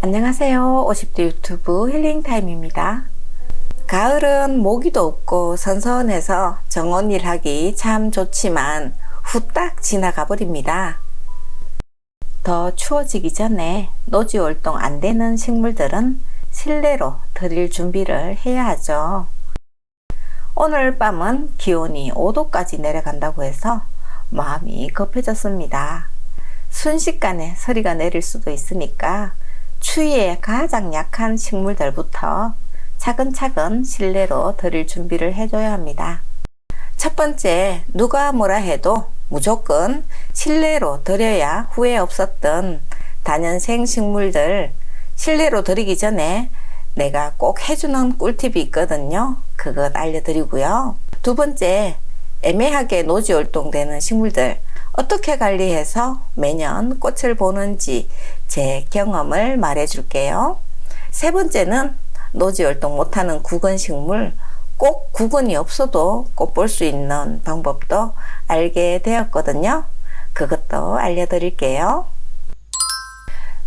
안녕하세요. 50대 유튜브 힐링타임입니다. 가을은 모기도 없고 선선해서 정원일 하기 참 좋지만 후딱 지나가 버립니다. 더 추워지기 전에 노지 활동 안 되는 식물들은 실내로 들일 준비를 해야 하죠. 오늘 밤은 기온이 5도까지 내려간다고 해서 마음이 급해졌습니다. 순식간에 서리가 내릴 수도 있으니까 추위에 가장 약한 식물들부터 차근차근 실내로 들일 준비를 해줘야 합니다. 첫 번째, 누가 뭐라 해도 무조건 실내로 들여야 후회 없었던 다년생 식물들 실내로 들이기 전에 내가 꼭 해주는 꿀팁이 있거든요. 그것 알려드리고요. 두 번째, 애매하게 노지 활동되는 식물들 어떻게 관리해서 매년 꽃을 보는지 제 경험을 말해 줄게요. 세 번째는 노지 활동 못하는 구근식물, 꼭 구근이 없어도 꽃 볼 수 있는 방법도 알게 되었거든요. 그것도 알려드릴게요.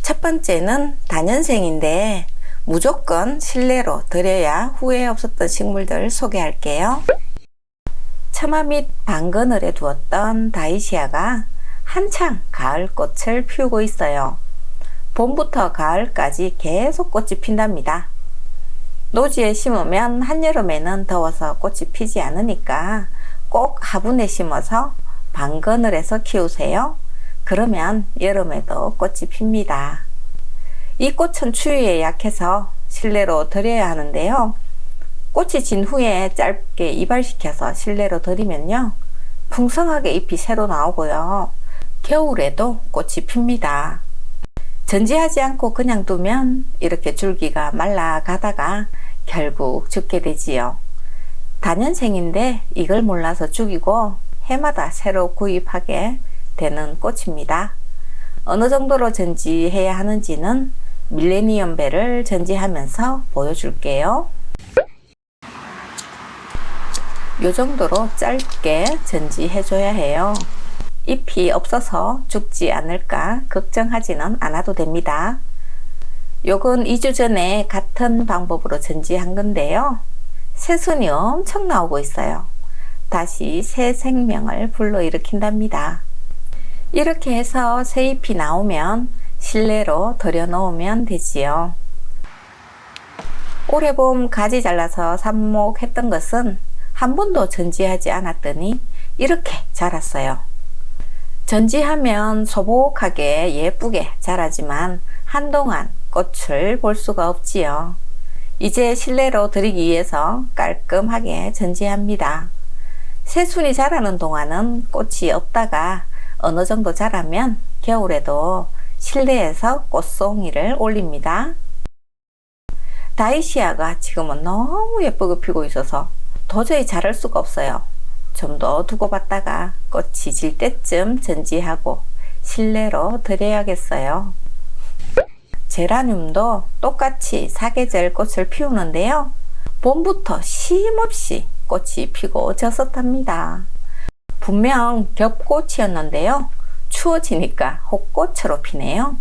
첫 번째는 다년생인데 무조건 실내로 들여야 후회 없었던 식물들 소개할게요. 처마 및 방그늘에 두었던 다이시아가 한창 가을꽃을 피우고 있어요. 봄부터 가을까지 계속 꽃이 핀답니다. 노지에 심으면 한여름에는 더워서 꽃이 피지 않으니까 꼭 화분에 심어서 방그늘에서 키우세요. 그러면 여름에도 꽃이 핍니다. 이 꽃은 추위에 약해서 실내로 들여야 하는데요. 꽃이 진 후에 짧게 이발시켜서 실내로 들이면요, 풍성하게 잎이 새로 나오고요, 겨울에도 꽃이 핍니다. 전지하지 않고 그냥 두면 이렇게 줄기가 말라가다가 결국 죽게 되지요. 다년생인데 이걸 몰라서 죽이고 해마다 새로 구입하게 되는 꽃입니다. 어느 정도로 전지해야 하는지는 밀레니엄벨을 전지하면서 보여줄게요. 요 정도로 짧게 전지해줘야 해요. 잎이 없어서 죽지 않을까 걱정하지는 않아도 됩니다. 요건 2주 전에 같은 방법으로 전지한 건데요. 새순이 엄청 나오고 있어요. 다시 새 생명을 불러일으킨답니다. 이렇게 해서 새 잎이 나오면 실내로 들여 놓으면 되지요. 올해 봄 가지 잘라서 삽목했던 것은 한 번도 전지하지 않았더니 이렇게 자랐어요. 전지하면 소복하게 예쁘게 자라지만 한동안 꽃을 볼 수가 없지요. 이제 실내로 들이기 위해서 깔끔하게 전지합니다. 새순이 자라는 동안은 꽃이 없다가 어느 정도 자라면 겨울에도 실내에서 꽃송이를 올립니다. 다이시아가 지금은 너무 예쁘게 피고 있어서 도저히 자랄 수가 없어요. 좀 더 두고 봤다가 꽃이 질 때쯤 전지하고 실내로 들여야겠어요. 제라늄도 똑같이 사계절 꽃을 피우는데요. 봄부터 쉼없이 꽃이 피고 졌었답니다. 분명 겹꽃이었는데요. 추워지니까 혹꽃으로 피네요.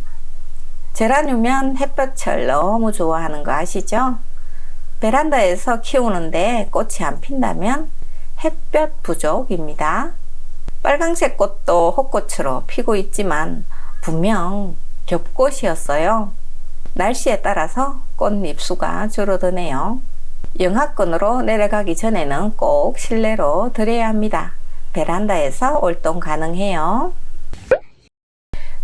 제라늄은 햇볕을 너무 좋아하는 거 아시죠? 베란다에서 키우는데 꽃이 안 핀다면 햇볕 부족입니다. 빨강색 꽃도 혹꽃으로 피고 있지만 분명 겹꽃이었어요. 날씨에 따라서 꽃잎 수가 줄어드네요. 영하권으로 내려가기 전에는 꼭 실내로 들여야 합니다. 베란다에서 월동 가능해요.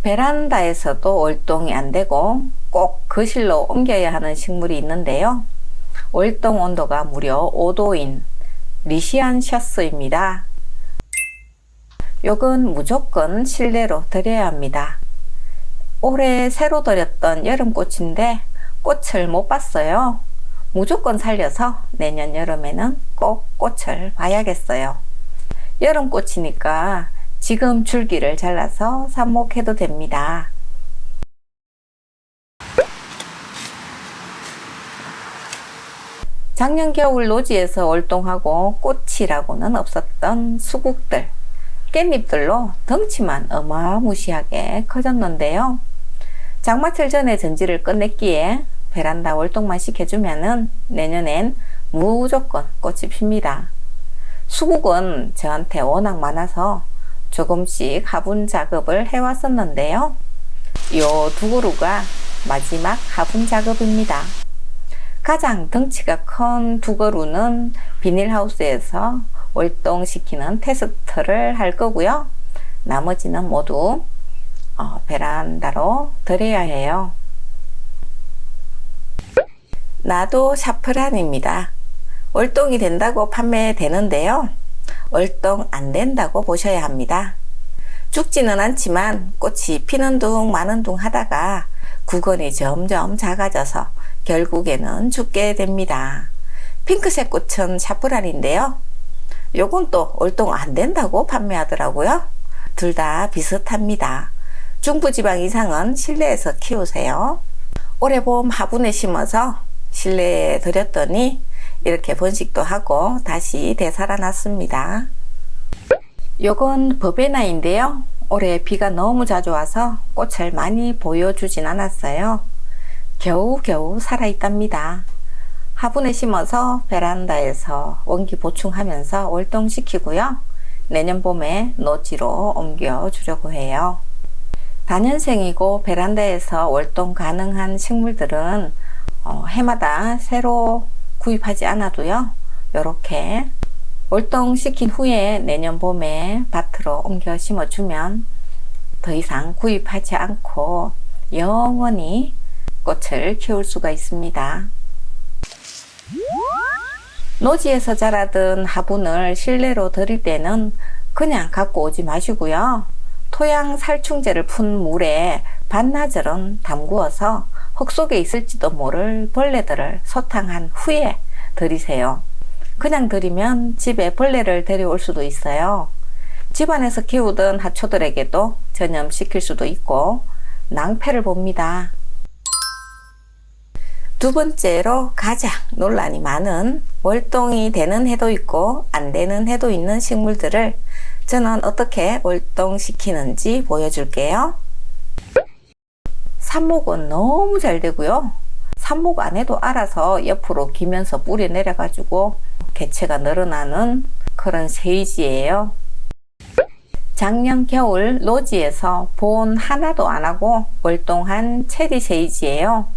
베란다에서도 월동이 안 되고 꼭 거실로 옮겨야 하는 식물이 있는데요. 월동 온도가 무려 5도인 리시안셔스입니다. 요건 무조건 실내로 들여야 합니다. 올해 새로 들였던 여름꽃인데 꽃을 못 봤어요. 무조건 살려서 내년 여름에는 꼭 꽃을 봐야겠어요. 여름꽃이니까 지금 줄기를 잘라서 삽목해도 됩니다. 작년 겨울 노지에서 월동하고 꽃이라고는 없었던 수국들, 깻잎들로 덩치만 어마무시하게 커졌는데요. 장마철 전에 전지를 끝냈기에 베란다 월동만 시켜주면은 내년엔 무조건 꽃이 핍니다. 수국은 저한테 워낙 많아서 조금씩 화분 작업을 해왔었는데요. 요 두 그루가 마지막 화분 작업입니다. 가장 덩치가 큰 두 그루는 비닐하우스에서 월동시키는 테스트를 할 거고요. 나머지는 모두 베란다로 들여야 해요. 나도 샤프란입니다. 월동이 된다고 판매되는데요. 월동 안 된다고 보셔야 합니다. 죽지는 않지만 꽃이 피는 둥 마는 둥 하다가 구근이 점점 작아져서 결국에는 죽게 됩니다. 핑크색 꽃은 샤프란인데요. 요건 또 월동 안 된다고 판매하더라고요. 둘 다 비슷합니다. 중부지방 이상은 실내에서 키우세요. 올해 봄 화분에 심어서 실내에 들였더니 이렇게 번식도 하고 다시 되살아났습니다. 요건 버베나인데요. 올해 비가 너무 자주 와서 꽃을 많이 보여주진 않았어요. 겨우겨우 살아있답니다. 화분에 심어서 베란다에서 원기 보충하면서 월동시키고요. 내년 봄에 노지로 옮겨주려고 해요. 다년생이고 베란다에서 월동 가능한 식물들은 해마다 새로 구입하지 않아도요. 이렇게 월동시킨 후에 내년 봄에 밭으로 옮겨 심어주면 더 이상 구입하지 않고 영원히 꽃을 키울 수가 있습니다. 노지에서 자라던 화분을 실내로 들일 때는 그냥 갖고 오지 마시고요. 토양 살충제를 푼 물에 반나절은 담그어서 흙 속에 있을지도 모를 벌레들을 소탕한 후에 들이세요. 그냥 들이면 집에 벌레를 데려올 수도 있어요. 집안에서 키우던 하초들에게도 전염시킬 수도 있고 낭패를 봅니다. 두 번째로 가장 논란이 많은 월동이 되는 해도 있고 안 되는 해도 있는 식물들을 저는 어떻게 월동시키는지 보여줄게요. 삽목은 너무 잘 되고요. 삽목 안 해도 알아서 옆으로 기면서 뿌리 내려가지고 개체가 늘어나는 그런 세이지예요. 작년 겨울 노지에서 본 하나도 안 하고 월동한 체리 세이지예요.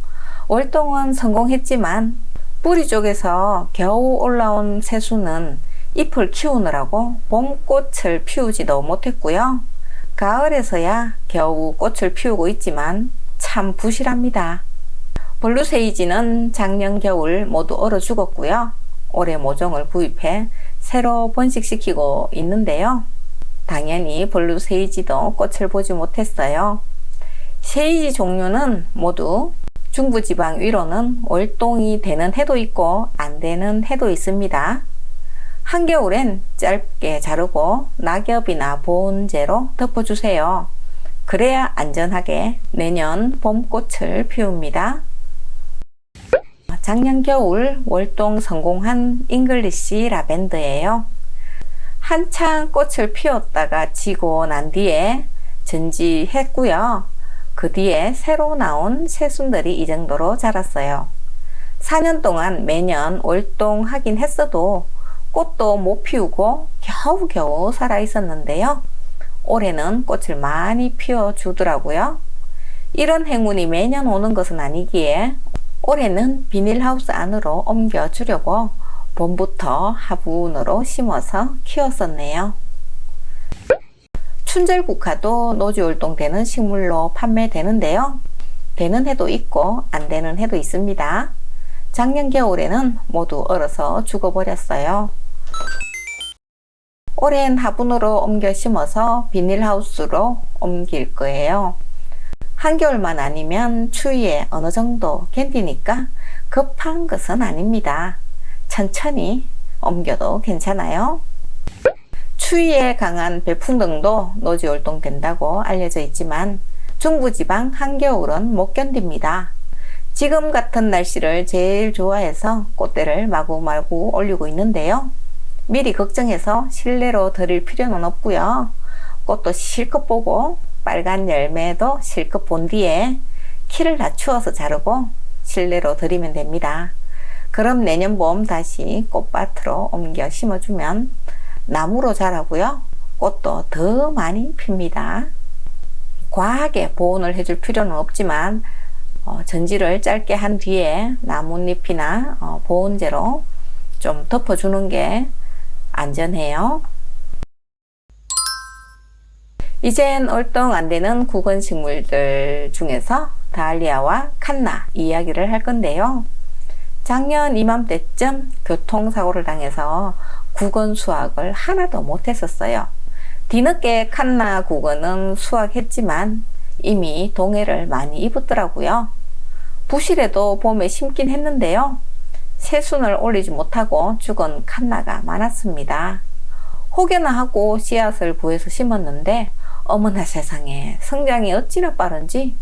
월동은 성공했지만 뿌리 쪽에서 겨우 올라온 새수는 잎을 키우느라고 봄꽃을 피우지도 못했고요. 가을에서야 겨우 꽃을 피우고 있지만 참 부실합니다. 블루세이지는 작년 겨울 모두 얼어 죽었고요. 올해 모종을 구입해 새로 번식시키고 있는데요. 당연히 블루세이지도 꽃을 보지 못했어요. 세이지 종류는 모두 중부지방 위로는 월동이 되는 해도 있고 안 되는 해도 있습니다. 한겨울엔 짧게 자르고 낙엽이나 보온재로 덮어주세요. 그래야 안전하게 내년 봄꽃을 피웁니다. 작년 겨울 월동 성공한 잉글리시 라벤더예요. 한창 꽃을 피웠다가 지고 난 뒤에 전지했고요. 그 뒤에 새로 나온 새순들이 이 정도로 자랐어요. 4년 동안 매년 월동하긴 했어도 꽃도 못 피우고 겨우겨우 살아 있었는데요. 올해는 꽃을 많이 피워주더라고요. 이런 행운이 매년 오는 것은 아니기에 올해는 비닐하우스 안으로 옮겨주려고 봄부터 화분으로 심어서 키웠었네요. 춘절국화도 노지월동되는 식물로 판매되는데요. 되는 해도 있고 안 되는 해도 있습니다. 작년 겨울에는 모두 얼어서 죽어버렸어요. 올해는 화분으로 옮겨 심어서 비닐하우스로 옮길 거예요. 한겨울만 아니면 추위에 어느 정도 견디니까 급한 것은 아닙니다. 천천히 옮겨도 괜찮아요. 추위에 강한 배풍등도 노지월동 된다고 알려져 있지만 중부지방 한겨울은 못 견딥니다. 지금 같은 날씨를 제일 좋아해서 꽃대를 마구마구 올리고 있는데요. 미리 걱정해서 실내로 들일 필요는 없고요. 꽃도 실컷 보고 빨간 열매도 실컷 본 뒤에 키를 낮추어서 자르고 실내로 들이면 됩니다. 그럼 내년 봄 다시 꽃밭으로 옮겨 심어주면 나무로 자라고요. 꽃도 더 많이 핍니다. 과하게 보온을 해줄 필요는 없지만 전지를 짧게 한 뒤에 나뭇잎이나 보온재로 좀 덮어주는 게 안전해요. 이젠 얼동 안 되는 구근식물들 중에서 다알리아와 칸나 이야기를 할 건데요. 작년 이맘때쯤 교통사고를 당해서 구근 수확을 하나도 못했었어요. 뒤늦게 칸나 구근은 수확했지만 이미 동해를 많이 입었더라고요. 부실에도 봄에 심긴 했는데요. 새순을 올리지 못하고 죽은 칸나가 많았습니다. 혹여나 하고 씨앗을 구해서 심었는데 어머나 세상에 성장이 어찌나 빠른지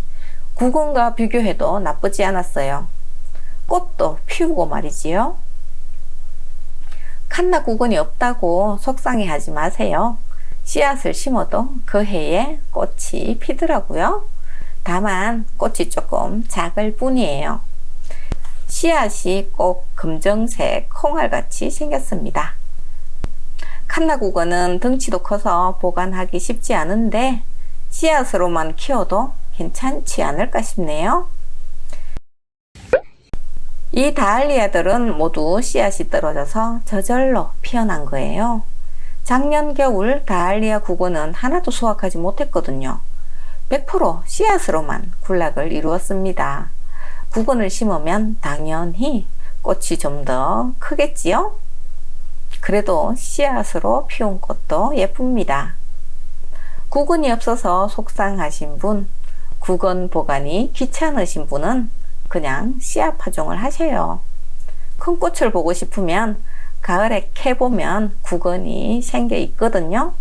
구근과 비교해도 나쁘지 않았어요. 꽃도 피우고 말이지요. 칸나 구근이 없다고 속상해하지 마세요. 씨앗을 심어도 그 해에 꽃이 피더라고요. 다만 꽃이 조금 작을 뿐이에요. 씨앗이 꼭 금정색 콩알같이 생겼습니다. 칸나 구근은 덩치도 커서 보관하기 쉽지 않은데 씨앗으로만 키워도 괜찮지 않을까 싶네요. 이 다알리아들은 모두 씨앗이 떨어져서 저절로 피어난 거예요. 작년 겨울 다알리아 구근은 하나도 수확하지 못했거든요. 100% 씨앗으로만 군락을 이루었습니다. 구근을 심으면 당연히 꽃이 좀 더 크겠지요? 그래도 씨앗으로 피운 꽃도 예쁩니다. 구근이 없어서 속상하신 분, 구근 보관이 귀찮으신 분은 그냥 씨앗 파종을 하세요. 큰 꽃을 보고 싶으면 가을에 캐보면 구근이 생겨 있거든요.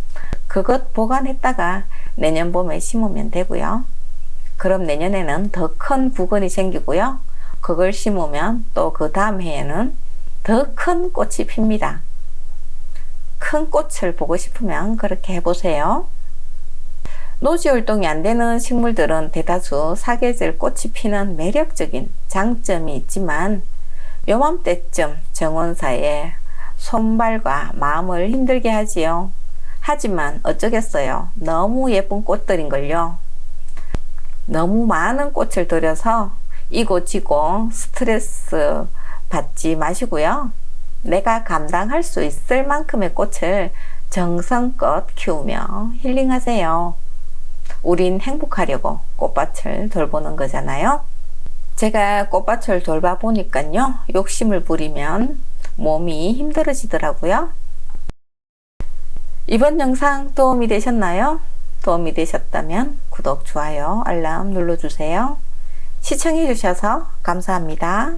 그것 보관했다가 내년 봄에 심으면 되고요. 그럼 내년에는 더 큰 구근이 생기고요. 그걸 심으면 또 그 다음 해에는 더 큰 꽃이 핍니다. 큰 꽃을 보고 싶으면 그렇게 해보세요. 노지 활동이 안 되는 식물들은 대다수 사계절 꽃이 피는 매력적인 장점이 있지만 요맘때쯤 정원사에 손발과 마음을 힘들게 하지요. 하지만 어쩌겠어요. 너무 예쁜 꽃들인걸요. 너무 많은 꽃을 들여서 이고지고 스트레스 받지 마시고요. 내가 감당할 수 있을 만큼의 꽃을 정성껏 키우며 힐링하세요. 우린 행복하려고 꽃밭을 돌보는 거잖아요. 제가 꽃밭을 돌봐보니까요. 욕심을 부리면 몸이 힘들어지더라고요. 이번 영상 도움이 되셨나요? 도움이 되셨다면 구독, 좋아요, 알람 눌러주세요. 시청해주셔서 감사합니다.